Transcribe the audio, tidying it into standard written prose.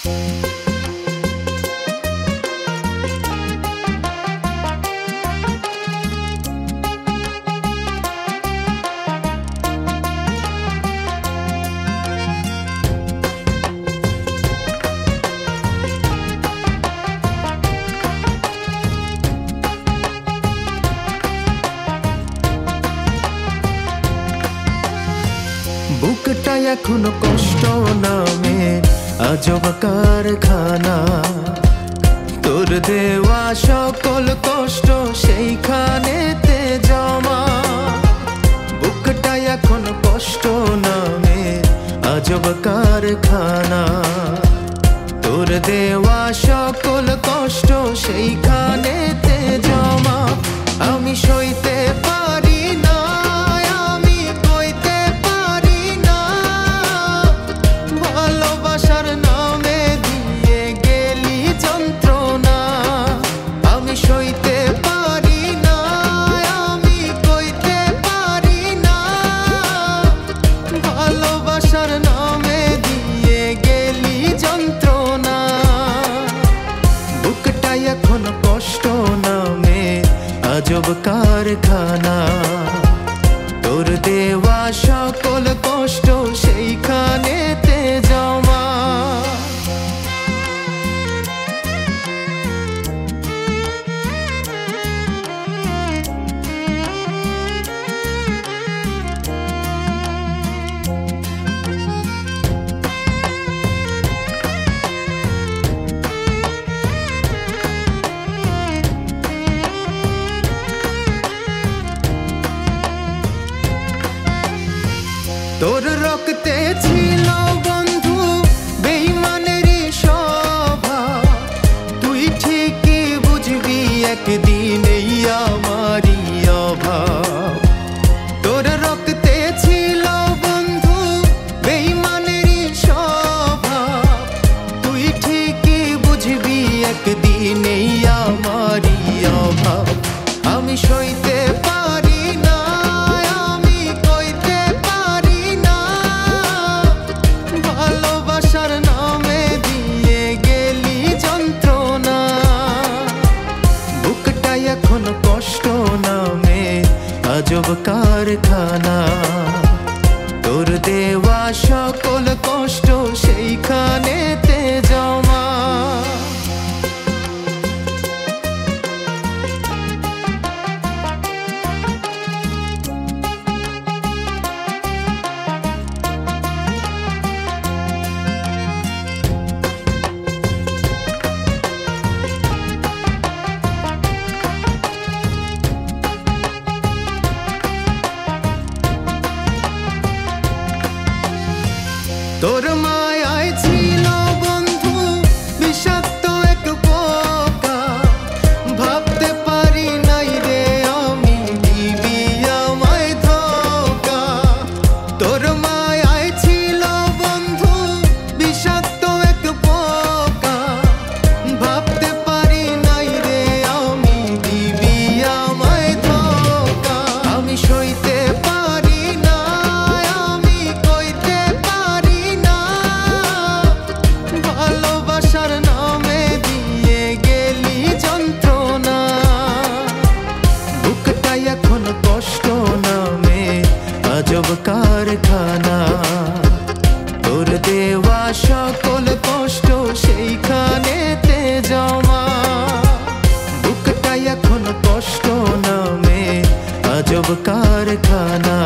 বুকটা এখনো কষ্ট নামে আজব কারখানা, তোর দেওয়া সকল কষ্ট সেইখানেতে জমা। বুকটা এখনো কষ্ট নামে আজব কারখানা, তোর দেওয়া সকল কষ্ট সেইখানেতে জমা। আমি সইতে পারি না, আমি কইতে পারি না, ভালোবাসার নামে দিয়ে গেলি যন্ত্রণা। আমি সইতে পারি না, আমি কইতে পারি না, ভালোবাসার নামে দিয়ে গেলি যন্ত্রণা। বুকটা এখন কষ্ট নামে আজব কারখানা, তোর দেওয়া সকল কষ্ট সেইখানেতে জমা। তোর রক্তে ছিল বন্ধু বেঈমানেরই স্বভাব, তুই ঠিকই বুঝবি একদিন এই আমারই অভাব। তোর রক্তে ছিল বন্ধু বেঈমানেরই স্বভাব, তুই ঠিকই বুঝবি একদিন এই আমারই অভাব। আমি সইতে পারি না, আমি কইতে পারি না, ভালোবাসার নামে দিয়ে গেলি যন্ত্রণা। বুকটা এখন কষ্ট নামে আজব কারখানা, তোর দেওয়া সকল কষ্ট সেইখানেতে জমা। তোর মায়ায় ছিল বন্ধু বিষাক্ত এক পোকা, ভাবতে পারি নাই রে আমি দিবি আমায় ধোঁকা। তোর মায়ায় ছিল বন্ধু বিষাক্ত এক পোকা, ভাবতে পারি নাই রে আমি দিবি আমায় ধোঁকা। আমি সইতে পারি না, আমি কইতে পারি না, ভালোবাসার নামে দিয়ে গেলি যন্ত্রণা। বুকটা এখন কষ্ট নামে আজব কারখানা, তোর দেওয়া সকল কষ্ট সেইখানেতে জমা। বুকটা এখন কষ্ট নামে আজব কারখানা।